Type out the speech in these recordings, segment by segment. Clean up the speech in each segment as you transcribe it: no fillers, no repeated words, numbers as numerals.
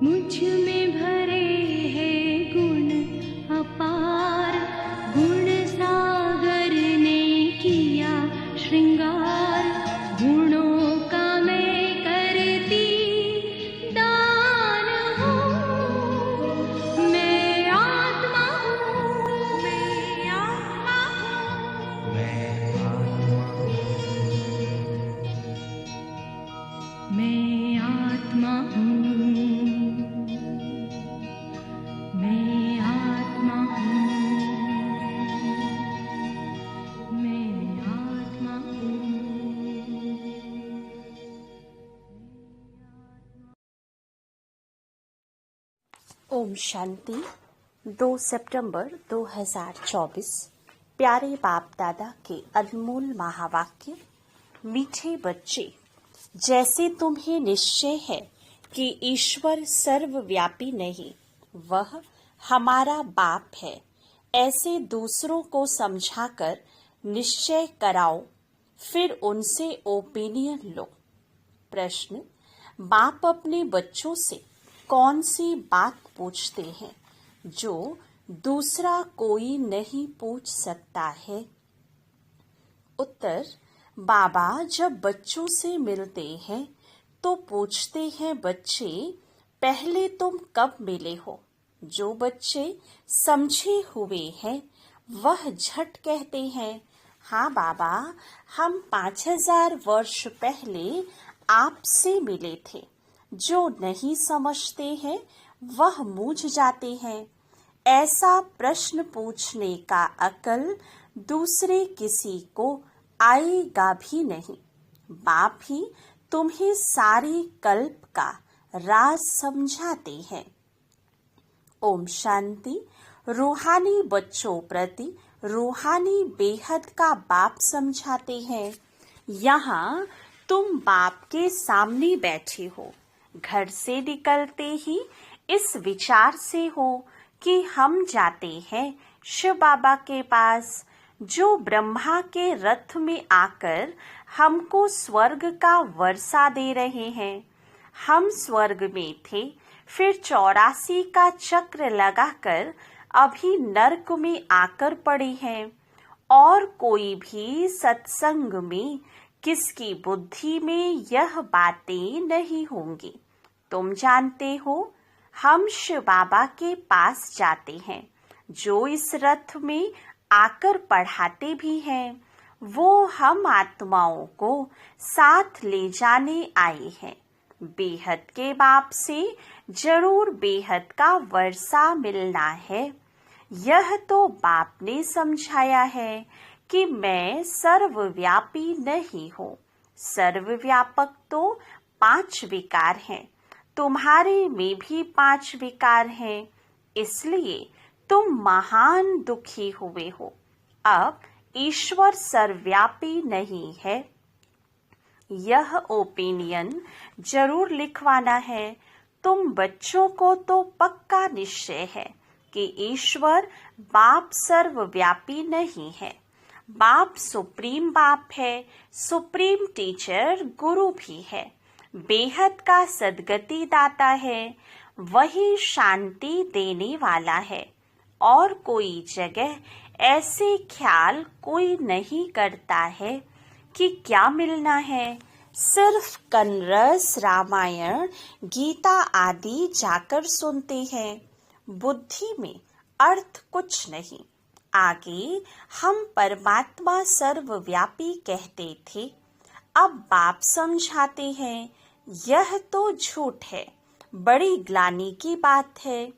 मुझ में भरे हैं गुण ओम शांति। 2 सितंबर 2024। प्यारे बाप दादा के अनमोल महावाक्य। मीठे बच्चे, जैसे तुम्हें निश्चय है कि ईश्वर सर्वव्यापी नहीं, वह हमारा बाप है, ऐसे दूसरों को समझाकर निश्चय कराओ, फिर उनसे ओपिनियन लो। प्रश्न: बाप अपने बच्चों से कौन सी बात पूछते हैं जो दूसरा कोई नहीं पूछ सकता है? उत्तर: बाबा जब बच्चों से मिलते हैं तो पूछते हैं, बच्चे पहले तुम कब मिले हो? जो बच्चे समझे हुए हैं वह झट कहते हैं, हाँ बाबा, हम 5000 वर्ष पहले आपसे मिले थे। जो नहीं समझते हैं वह मूझ जाते हैं। ऐसा प्रश्न पूछने का अकल दूसरे किसी को आएगा भी नहीं। बाप ही तुम्हें सारी कल्प का राज समझाते हैं। ओम शांति। रूहानी बच्चों प्रति रूहानी बेहद का बाप समझाते हैं। यहाँ तुम बाप के सामने बैठे हो। घर से निकलते ही इस विचार से हो कि हम जाते हैं शिव बाबा के पास, जो ब्रह्मा के रथ में आकर हमको स्वर्ग का वर्षा दे रहे हैं। हम स्वर्ग में थे, फिर 84 का चक्र लगाकर अभी नर्क में आकर पड़े हैं। और कोई भी सत्संग में किसकी बुद्धि में यह बातें नहीं होंगी। तुम जानते हो, हम शिव बाबा के पास जाते हैं, जो इस रथ में आकर पढ़ाते भी हैं। वो हम आत्माओं को साथ ले जाने आए हैं। बेहद के बाप से जरूर बेहद का वर्षा मिलना है। यह तो बाप ने समझाया है कि मैं सर्वव्यापी नहीं हूँ। सर्वव्यापक तो 5 विकार हैं, तुम्हारे में भी 5 विकार हैं, इसलिए तुम महान दुखी हुए हो। अब ईश्वर सर्वव्यापी नहीं है, यह ओपिनियन जरूर लिखवाना है। तुम बच्चों को तो पक्का निश्चय है कि ईश्वर बाप सर्वव्यापी नहीं है। बाप सुप्रीम बाप है, सुप्रीम टीचर गुरु भी है, बेहद का सदगति दाता है, वही शांति देने वाला है। और कोई जगह ऐसे ख्याल कोई नहीं करता है कि क्या मिलना है। सिर्फ कन्नरस, रामायण, गीता आदि जाकर सुनते हैं। बुद्धि में अर्थ कुछ नहीं। आगे हम परमात्मा सर्वव्यापी कहते थे, अब बाप समझाते हैं यह तो झूठ है, बड़ी ग्लानि की बात है।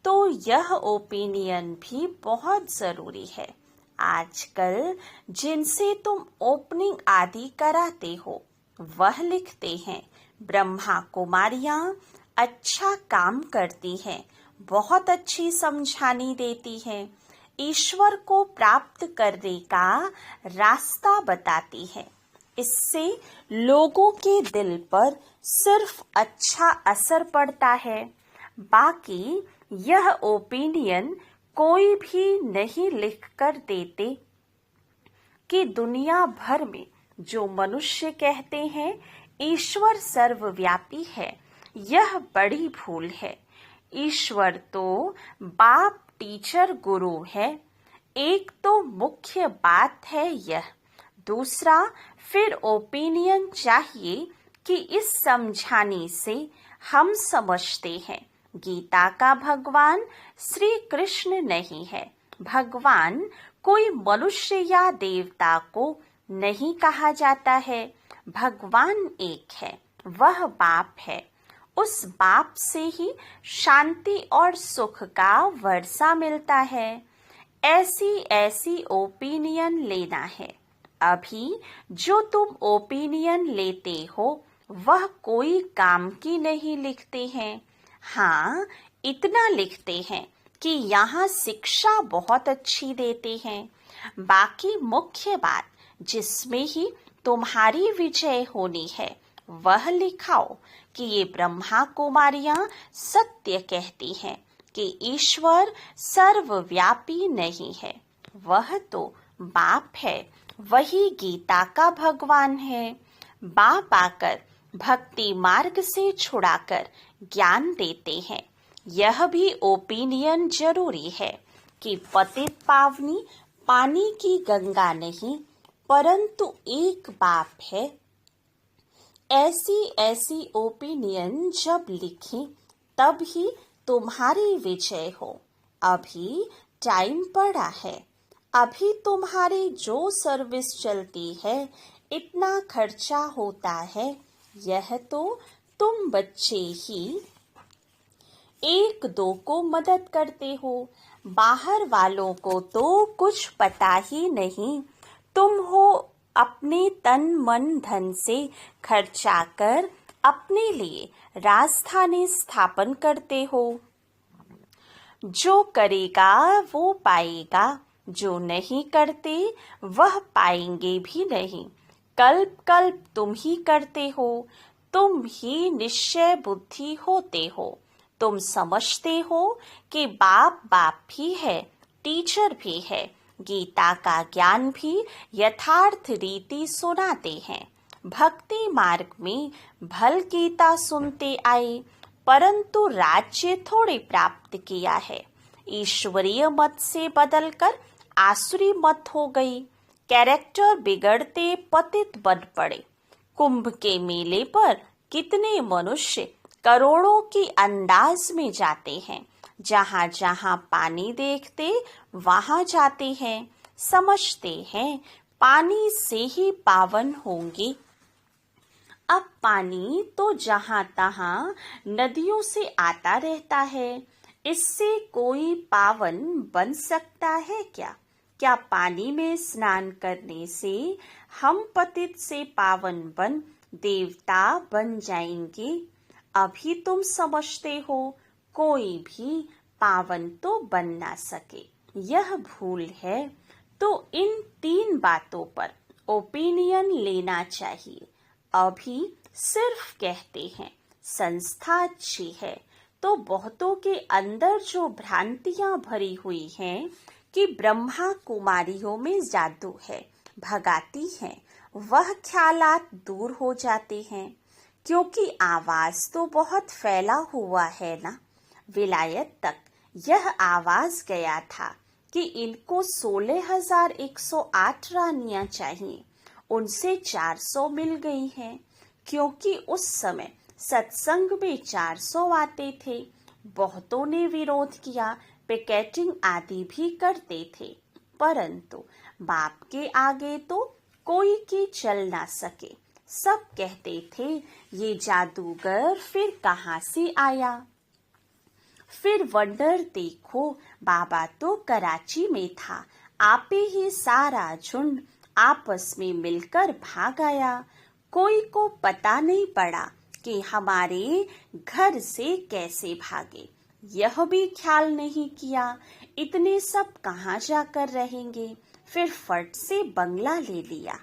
तो यह ओपिनियन भी बहुत जरूरी है। आजकल जिनसे तुम ओपनिंग आदि कराते हो वह लिखते हैं, ब्रह्मा कुमारियां अच्छा काम करती हैं, बहुत अच्छी समझानी देती हैं, ईश्वर को प्राप्त करने का रास्ता बताती है। इससे लोगों के दिल पर सिर्फ अच्छा असर पड़ता है। बाकी यह ओपिनियन कोई भी नहीं लिख कर देते कि दुनिया भर में जो मनुष्य कहते हैं ईश्वर सर्वव्यापी है, यह बड़ी भूल है। ईश्वर तो बाप टीचर गुरु है। एक तो मुख्य बात है यह। दूसरा, फिर ओपिनियन चाहिए कि इस समझाने से हम समझते हैं गीता का भगवान श्री कृष्ण नहीं है। भगवान कोई मनुष्य या देवता को नहीं कहा जाता है। भगवान एक है, वह बाप है। उस बाप से ही शांति और सुख का वर्षा मिलता है। ऐसी ऐसी ओपिनियन लेना है। अभी जो तुम ओपिनियन लेते हो वह कोई काम की नहीं लिखते हैं। हाँ, इतना लिखते हैं कि यहाँ शिक्षा बहुत अच्छी देते हैं। बाकी मुख्य बात जिसमें ही तुम्हारी विजय होनी है वह लिखाओ कि ये ब्रह्मा कुमारियां सत्य कहती हैं कि ईश्वर सर्वव्यापी नहीं है, वह तो बाप है, वही गीता का भगवान है। बाप आकर भक्ति मार्ग से छुड़ाकर ज्ञान देते हैं। यह भी ओपिनियन जरूरी है कि पतित पावनी पानी की गंगा नहीं परंतु एक बाप है। ऐसी ऐसी ओपिनियन जब लिखें तब ही तुम्हारी विजय हो। अभी टाइम पड़ा है। अभी तुम्हारी जो सर्विस चलती है इतना खर्चा होता है, यह तो तुम बच्चे ही एक दो को मदद करते हो, बाहर वालों को तो कुछ पता ही नहीं। तुम हो अपने तन मन धन से खर्चा कर अपने लिए राजधानी स्थापन करते हो। जो करेगा वो पाएगा, जो नहीं करते वह पाएंगे भी नहीं। कल्प कल्प तुम ही करते हो, तुम ही निश्चय बुद्धि होते हो। तुम समझते हो कि बाप बाप भी है, टीचर भी है, गीता का ज्ञान भी यथार्थ रीति सुनाते हैं। भक्ति मार्ग में भल गीता सुनते आए परंतु राज्य थोड़े प्राप्त किया है। ईश्वरीय मत से बदलकर आसुरी मत हो गई। कैरेक्टर बिगड़ते पतित बन पड़े। कुंभ के मेले पर कितने मनुष्य करोड़ों की अंदाज में जाते हैं। जहां जहां पानी देखते वहां जाते हैं। समझते हैं पानी से ही पावन होंगे। अब पानी तो जहां तहां नदियों से आता रहता है। इससे कोई पावन बन सकता है क्या? क्या पानी में स्नान करने से हम पतित से पावन बन देवता बन जाएंगे? अभी तुम समझते हो कोई भी पावन तो बन ना सके, यह भूल है। तो इन 3 बातों पर ओपिनियन लेना चाहिए। अभी सिर्फ कहते हैं संस्था अच्छी है, तो बहुतों के अंदर जो भ्रांतियां भरी हुई हैं कि ब्रह्मा कुमारियों में जादू है, भगाती हैं, वह ख्यालात दूर हो जाते हैं। क्योंकि आवाज तो बहुत फैला हुआ है ना। विलायत तक यह आवाज गया था कि इनको 16,108 रानियां चाहिए। उनसे 400 मिल गई हैं, क्योंकि उस समय सत्संग में 400 आते थे। बहुतों ने विरोध किया, पिकेटिंग आदि भी करते थे, परंतु बाप के आगे तो कोई की चल ना सके। सब कहते थे ये जादूगर फिर कहाँ से आया। फिर वंडर देखो, बाबा तो कराची में था, आपे ही सारा झुंड आपस में मिलकर भाग आया। कोई को पता नहीं पड़ा कि हमारे घर से कैसे भागे। यह भी ख्याल नहीं किया इतने सब कहाँ जाकर रहेंगे। फिर फट से बंगला ले लिया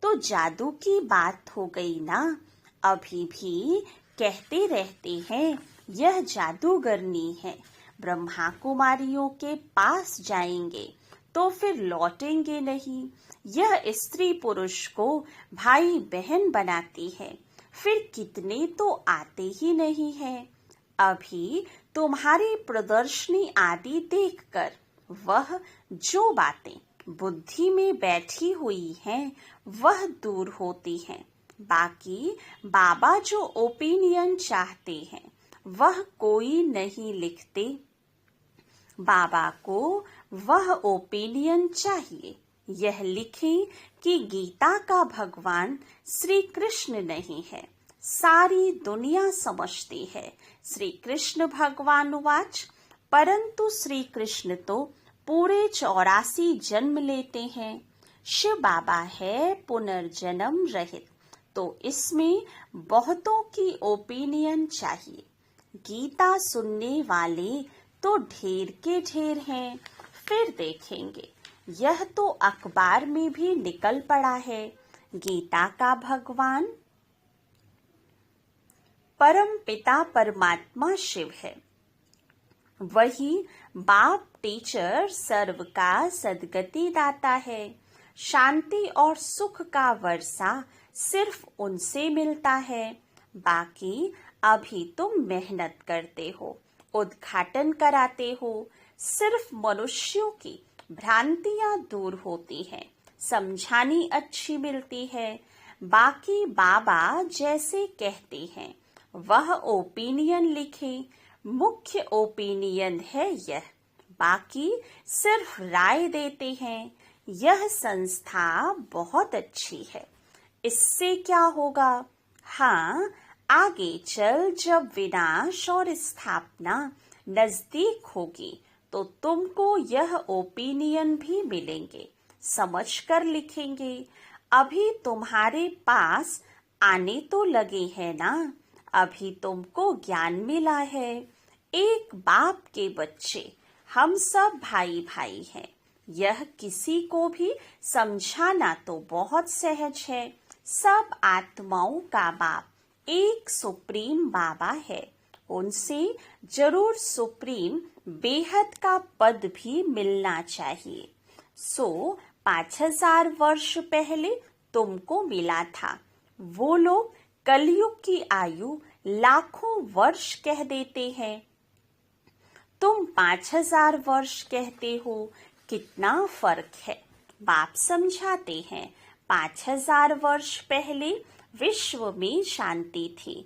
तो जादू की बात हो गई ना। अभी भी कहते रहते हैं यह जादूगरनी है। ब्रह्मा कुमारियों के पास जाएंगे तो फिर लौटेंगे नहीं। यह स्त्री पुरुष को भाई बहन बनाती है, फिर कितने तो आते ही नहीं है। अभी तुम्हारी प्रदर्शनी आदि देखकर वह जो बातें बुद्धि में बैठी हुई हैं वह दूर होती हैं। बाकी बाबा जो ओपिनियन चाहते हैं वह कोई नहीं लिखते। बाबा को वह ओपिनियन चाहिए, यह लिखें कि गीता का भगवान श्री कृष्ण नहीं है। सारी दुनिया समझती है श्री कृष्ण भगवान वाच, परंतु श्री कृष्ण तो पूरे 84 जन्म लेते हैं। शिव बाबा है पुनर्जन्म रहित, तो इसमें बहुतों की ओपिनियन चाहिए। गीता सुनने वाले तो ढेर के ढेर हैं। फिर देखेंगे, यह तो अखबार में भी निकल पड़ा है। गीता का भगवान परम पिता परमात्मा शिव है। वही बाप टीचर सर्व का सद्गति दाता है। शांति और सुख का वर्षा सिर्फ उनसे मिलता है। बाकी अभी तुम मेहनत करते हो, उद्घाटन कराते हो। सिर्फ मनुष्यों की भ्रांतियां दूर होती हैं, समझानी अच्छी मिलती है। बाकी बाबा जैसे कहते हैं वह ओपिनियन लिखें। मुख्य ओपिनियन है यह, बाकी सिर्फ राय देते हैं। यह संस्था बहुत अच्छी है। इससे क्या होगा? हाँ, आगे चल जब विनाश और स्थापना नजदीक होगी तो तुमको यह ओपिनियन भी मिलेंगे। समझकर लिखेंगे। अभी तुम्हारे पास आने तो लगे हैं ना। अभी तुमको ज्ञान मिला है। एक बाप के बच्चे हम सब भाई भाई हैं। यह किसी को भी समझाना तो बहुत सहज है। सब आत्माओं का बाप एक सुप्रीम बाबा है। उनसे जरूर सुप्रीम बेहद का पद भी मिलना चाहिए। 5000 वर्ष पहले तुमको मिला था। वो लोग कलयुग की आयु लाखों वर्ष कह देते हैं। तुम 5000 वर्ष कहते हो। कितना फर्क है। बाप समझाते हैं 5000 वर्ष पहले विश्व में शांति थी।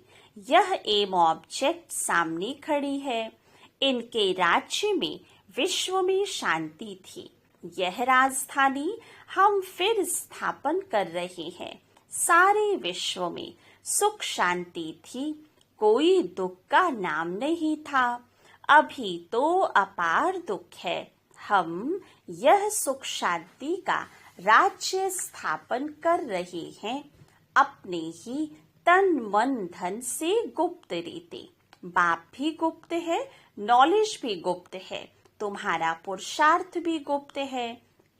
यह एम ऑब्जेक्ट सामने खड़ी है। इनके राज्य में विश्व में शांति थी। यह राजधानी हम फिर स्थापन कर रहे हैं। सारे विश्व में सुख शांति थी। कोई दुख का नाम नहीं था। अभी तो अपार दुख है। हम यह सुख शांति का राज्य स्थापन कर रहे हैं अपने ही तन मन धन से गुप्त रीति। बाप भी गुप्त है, नॉलेज भी गुप्त है, तुम्हारा पुरुषार्थ भी गुप्त है।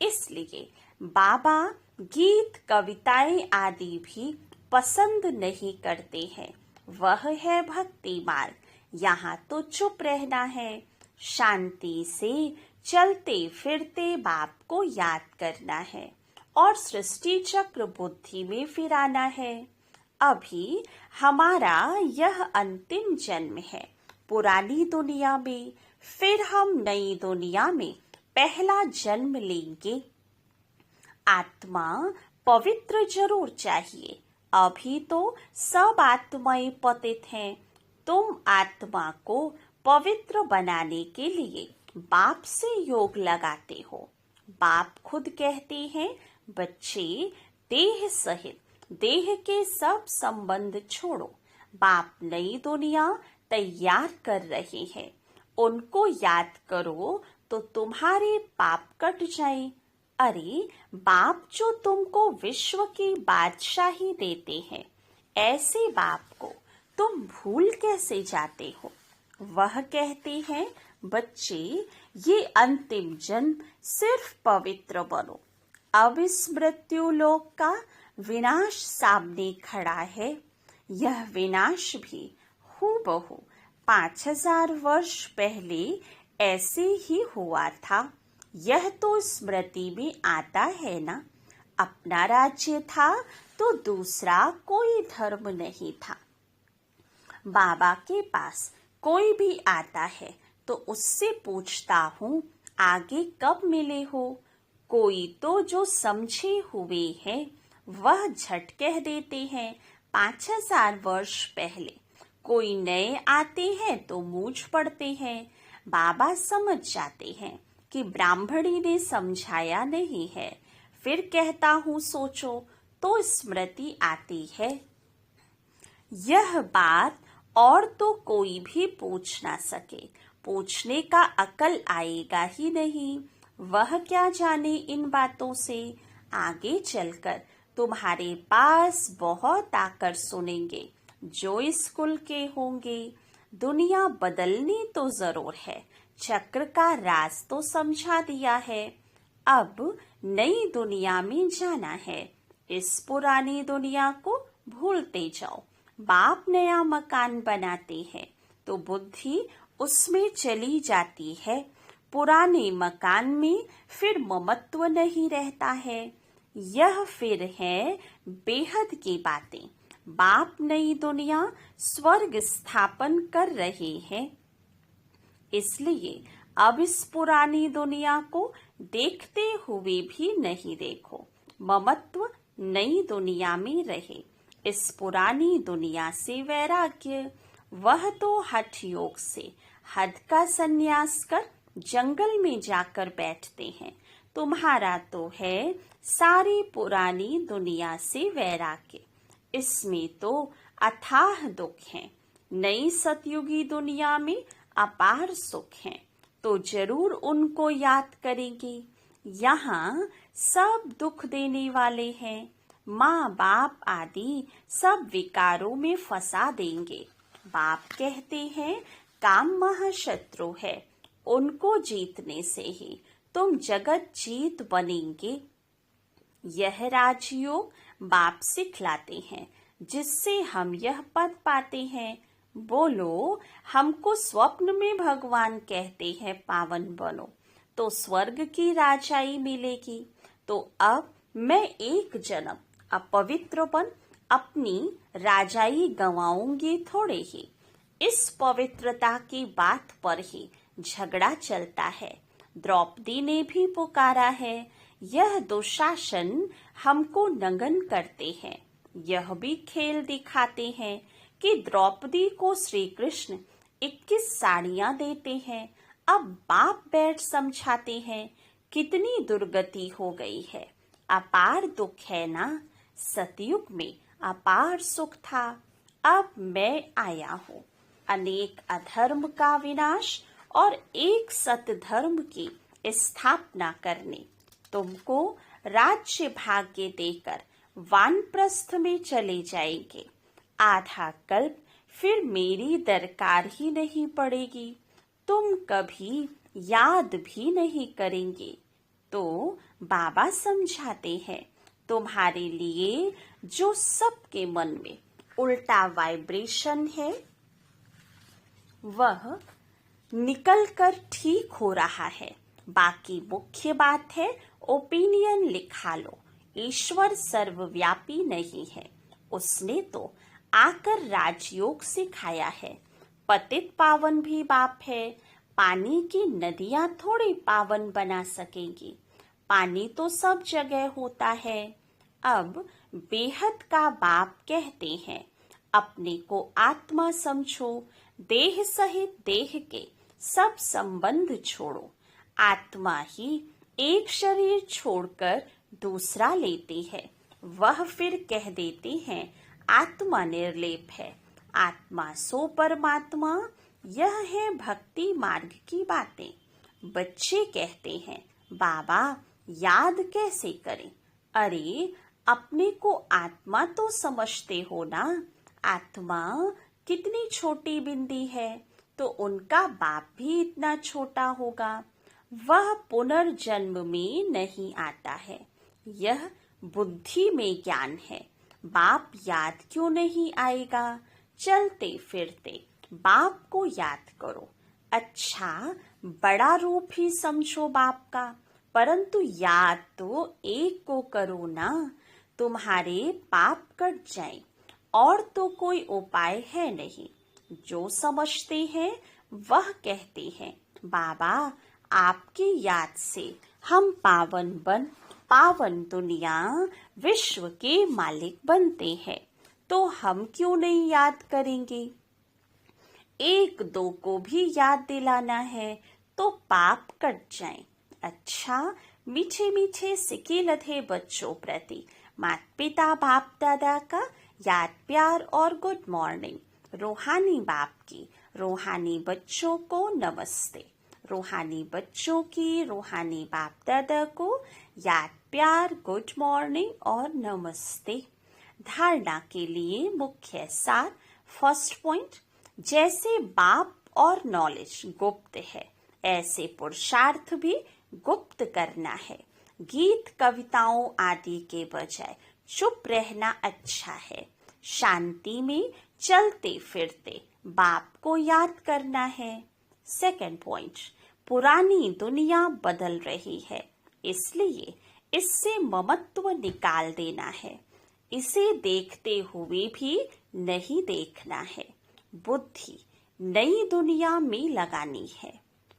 इसलिए बाबा गीत कविताएं आदि भी पसंद नहीं करते हैं। वह है भक्ति मार्ग। यहाँ तो चुप रहना है। शांति से चलते फिरते बाप को याद करना है और सृष्टि चक्र बुद्धि में फिराना है। अभी हमारा यह अंतिम जन्म है पुरानी दुनिया में। फिर हम नई दुनिया में पहला जन्म लेंगे। आत्मा पवित्र जरूर चाहिए। अभी तो सब आत्माएं पतित हैं। तुम आत्मा को पवित्र बनाने के लिए बाप से योग लगाते हो। बाप खुद कहते हैं, बच्चे देह सहित देह के सब संबंध छोड़ो। बाप नई दुनिया तैयार कर रहे हैं। उनको याद करो तो तुम्हारे पाप कट जाए। अरे बाप जो तुमको विश्व की बादशाही देते हैं, ऐसे बाप को तुम भूल कैसे जाते हो? वह कहते हैं, बच्चे ये अंतिम जन्म सिर्फ पवित्र बनो। अब इस मृत्यु लोक का विनाश सामने खड़ा है। यह विनाश भी हूबहू 5000 वर्ष पहले ऐसे ही हुआ था। यह तो स्मृति में आता है ना। अपना राज्य था तो दूसरा कोई धर्म नहीं था। बाबा के पास कोई भी आता है तो उससे पूछता हूँ, आगे कब मिले हो? कोई तो जो समझे हुए हैं वह झट कह देते हैं 5000 वर्ष पहले। कोई नए आते हैं तो मूंझ पड़ते हैं। बाबा समझ जाते हैं कि ब्राह्मणी ने समझाया नहीं है। फिर कहता हूँ, सोचो तो स्मृति आती है। यह बात और तो कोई भी पूछ ना सके। पूछने का अकल आएगा ही नहीं। वह क्या जाने इन बातों से। आगे चलकर तुम्हारे पास बहुत आकर सुनेंगे जो इस कुल के होंगे। दुनिया बदलनी तो जरूर है, चक्र का राज तो समझा दिया है। अब नई दुनिया में जाना है, इस पुरानी दुनिया को भूलते जाओ। बाप नया मकान बनाते हैं तो बुद्धि उसमें चली जाती है। पुराने मकान में फिर ममत्व नहीं रहता है। यह फिर है बेहद की बातें। बाप नई दुनिया स्वर्ग स्थापन कर रहे हैं, इसलिए अब इस पुरानी दुनिया को देखते हुए भी नहीं देखो। ममत्व नई दुनिया में रहे, इस पुरानी दुनिया से वैराग्य। वह तो हठ योग से हद का संन्यास कर जंगल में जाकर बैठते हैं। तुम्हारा तो है सारी पुरानी दुनिया से वैराग्य। इसमें तो अथाह दुख है। नई सतयुगी दुनिया में अपार सुख है, तो जरूर उनको याद करेंगे। यहाँ सब दुख देने वाले हैं। माँ बाप आदि सब विकारों में फंसा देंगे। बाप कहते हैं काम महाशत्रु है, उनको जीतने से ही तुम जगत जीत बनेंगे। यह राजयोग बाप सिखलाते हैं, जिससे हम यह पद पाते हैं। बोलो, हमको स्वप्न में भगवान कहते हैं पावन बनो, तो स्वर्ग की राजाई मिलेगी। तो अब मैं एक जन्म अपवित्र बन अपनी राजाई गंवाऊंगी थोड़े ही। इस पवित्रता की बात पर ही झगड़ा चलता है। द्रौपदी ने भी पुकारा है। यह दुशासन हमको नंगन करते हैं। यह भी खेल दिखाते हैं कि द्रौपदी को श्री कृष्ण 21 साड़ियां देते हैं। अब बाप बैठ समझाते हैं, कितनी दुर्गति हो गई है। अपार दुख है ना। सतयुग में अपार सुख था। अब मैं आया हूँ अनेक अधर्म का विनाश और एक सतधर्म की स्थापना करने। तुमको राज्य भाग्य देकर वानप्रस्थ में चले जाएंगे। आधा कल्प फिर मेरी दरकार ही नहीं पड़ेगी। तुम कभी याद भी नहीं करेंगे। तो बाबा समझाते हैं, तुम्हारे लिए जो सबके मन में उल्टा वाइब्रेशन है वह निकल कर ठीक हो रहा है। बाकी मुख्य बात है ओपिनियन लिखा लो। ईश्वर सर्वव्यापी नहीं है, उसने तो आकर राजयोग सिखाया है। पतित पावन भी बाप है। पानी की नदियां थोड़ी पावन बना सकेंगी। पानी तो सब जगह होता है। अब बेहद का बाप कहते हैं, अपने को आत्मा समझो। देह सहित देह के सब संबंध छोड़ो। आत्मा ही एक शरीर छोड़कर दूसरा लेती है। वह फिर कह देते हैं आत्मा निर्लेप है। आत्मा सो परमात्मा। यह है भक्ति मार्ग की बातें। बच्चे कहते हैं बाबा याद कैसे करें। अरे अपने को आत्मा तो समझते हो ना। आत्मा कितनी छोटी बिंदी है, तो उनका बाप भी इतना छोटा होगा। वह पुनर्जन्म में नहीं आता है। यह बुद्धि में ज्ञान है। बाप याद क्यों नहीं आएगा। चलते फिरते बाप को याद करो। अच्छा बड़ा रूप ही समझो बाप का, परंतु याद तो एक को करो ना। तुम्हारे पाप कट जाए और तो कोई उपाय है नहीं। जो समझते हैं वह कहते हैं बाबा आपकी याद से हम पावन बन पावन दुनिया विश्व के मालिक बनते हैं। तो हम क्यों नहीं याद करेंगे। एक दो को भी याद दिलाना है तो पाप कट जाए। अच्छा मीठे मीठे सिके लधे बच्चों प्रति माता पिता बाप दादा का याद प्यार और गुड मॉर्निंग। रूहानी बाप की रूहानी बच्चों को नमस्ते। रूहानी बच्चों की रूहानी बाप दादा को याद प्यार गुड मॉर्निंग और नमस्ते। धारणा के लिए मुख्य सार। फर्स्ट पॉइंट, जैसे बाप और नॉलेज गुप्त है, ऐसे पुरुषार्थ भी गुप्त करना है। गीत कविताओं आदि के बजाय चुप रहना अच्छा है। शांति में चलते फिरते बाप को याद करना है। सेकंड पॉइंट, पुरानी दुनिया बदल रही है, इसलिए इससे ममत्व निकाल देना है। इसे देखते हुए भी नहीं देखना है। बुद्धि नई दुनिया में लगानी है।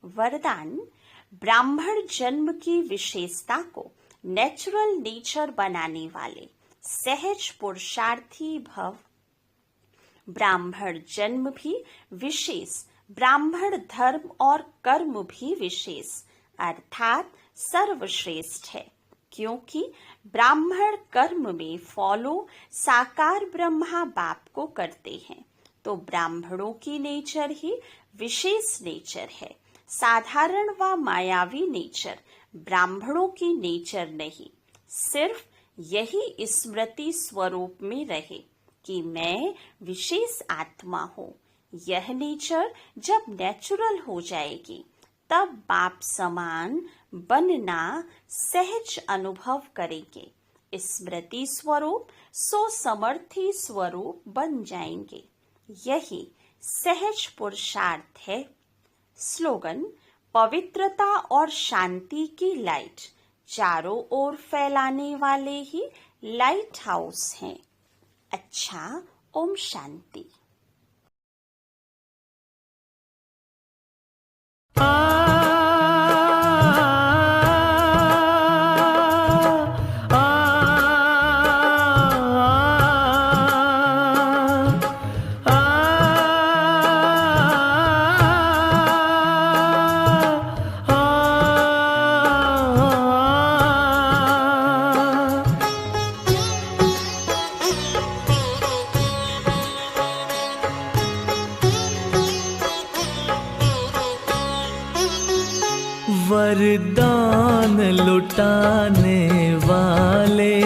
वरदान, ब्राह्मण जन्म की विशेषता को नेचुरल नेचर बनाने वाले सहज पुरुषार्थी भव। ब्राह्मण जन्म भी विशेष, ब्राह्मण धर्म और कर्म भी विशेष अर्थात सर्वश्रेष्ठ है, क्योंकि ब्राह्मण कर्म में फॉलो साकार ब्रह्मा बाप को करते हैं, तो ब्राह्मणों की नेचर ही विशेष नेचर है। साधारण व मायावी नेचर ब्राह्मणों की नेचर नहीं। सिर्फ यही स्मृति स्वरूप में रहे कि मैं विशेष आत्मा हूँ। यह नेचर जब नेचुरल हो जाएगी, तब बाप समान बनना सहज अनुभव करेंगे। स्मृति स्वरूप सो समर्थी स्वरूप बन जाएंगे। यही सहज पुरुषार्थ है। स्लोगन, पवित्रता और शांति की लाइट चारों ओर फैलाने वाले ही लाइट हाउस हैं। अच्छा, ओम शांति। वरदान लुटाने वाले,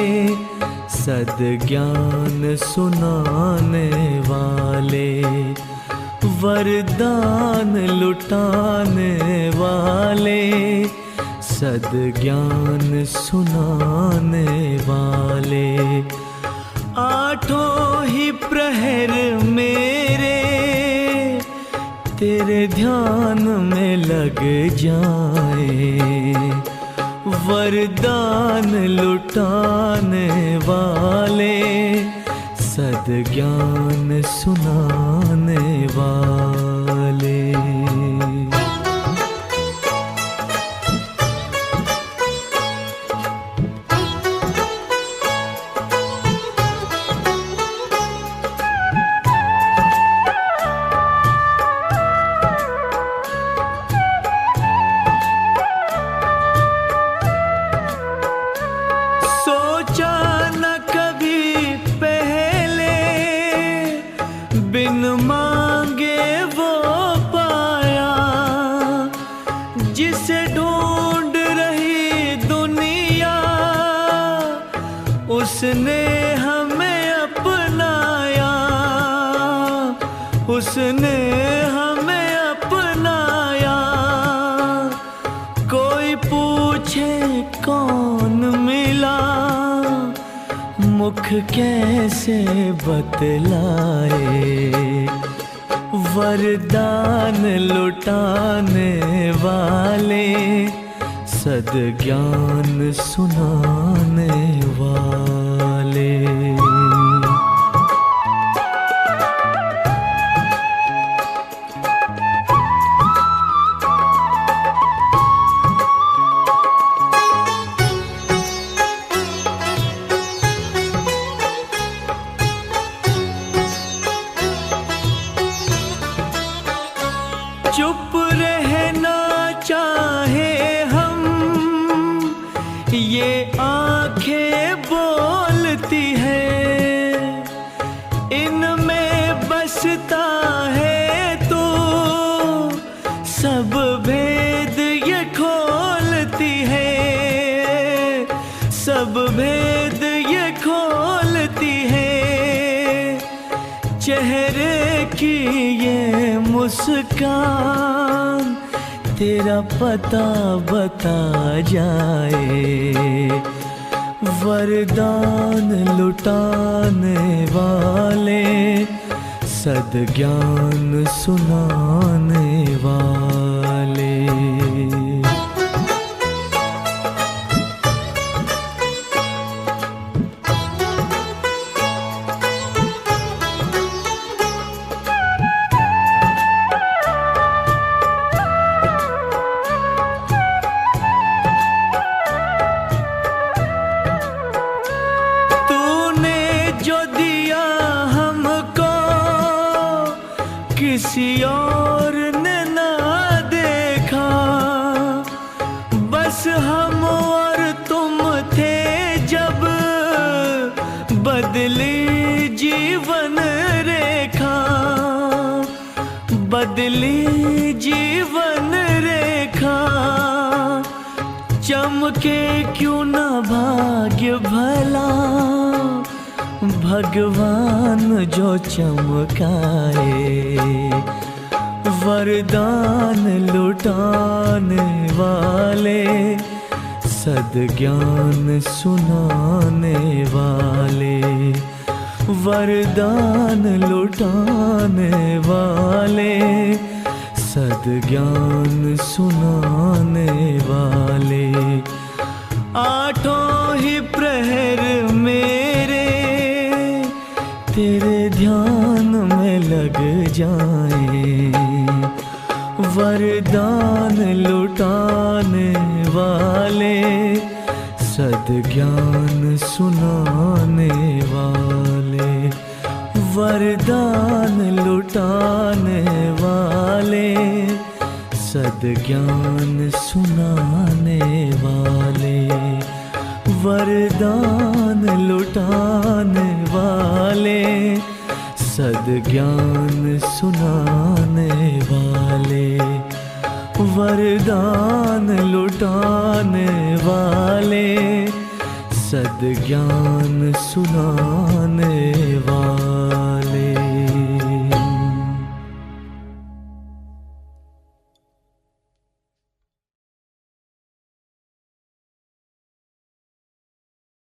सद्ज्ञान सुनाने वाले। वरदान लुटाने वाले, सद्ज्ञान सुनाने वाले। आठों ही प्रहर मेरे तेरे ध्यान में लग जाए। वरदान लुटाने वाले, सद्ज्ञान सुनाने वाले। बिन मांगे वो पाया, जिसे ढूंढ रही दुनिया, उसने हमें अपनाया। उसने हमें अपनाया। कोई पूछे कौन मिला, मुख कैसे बतलाए। वरदान लुटाने वाले, सद्ज्ञान सुनाने वाले। चुप रहना चाहे हम, ये आंखें बोलती है। इनमें बसता है तो सब भेद ये खोलती है। सब भेद ये खोलती है। चेहरे की ये मुस्कान तेरा पता बता जाए। वरदान लुटाने वाले, सद्ज्ञान सुनाने वाले। किसी और ने ना देखा, बस हम और तुम थे जब बदली जीवन रेखा, बदली जीवन रेखा। चमके क्यों ना भाग्य भला, भगवान जो चमकाए। वरदान लुटाने वाले, सद्ज्ञान सुनाने वाले। वरदान लुटाने वाले, सद्ज्ञान सुनाने वाले। आठों ही प्रहर मेरे तेरे ध्यान में लग जाए। वरदान लुटाने वाले, सद्ज्ञान सुनाने वाले। वरदान लुटाने वाले, सद्ज्ञान सुनाने वाले। वरदान लुटाने वाले, सद्ज्ञान सुनाने वाले। वरदान लुटाने वाले, सद्ज्ञान सुनाने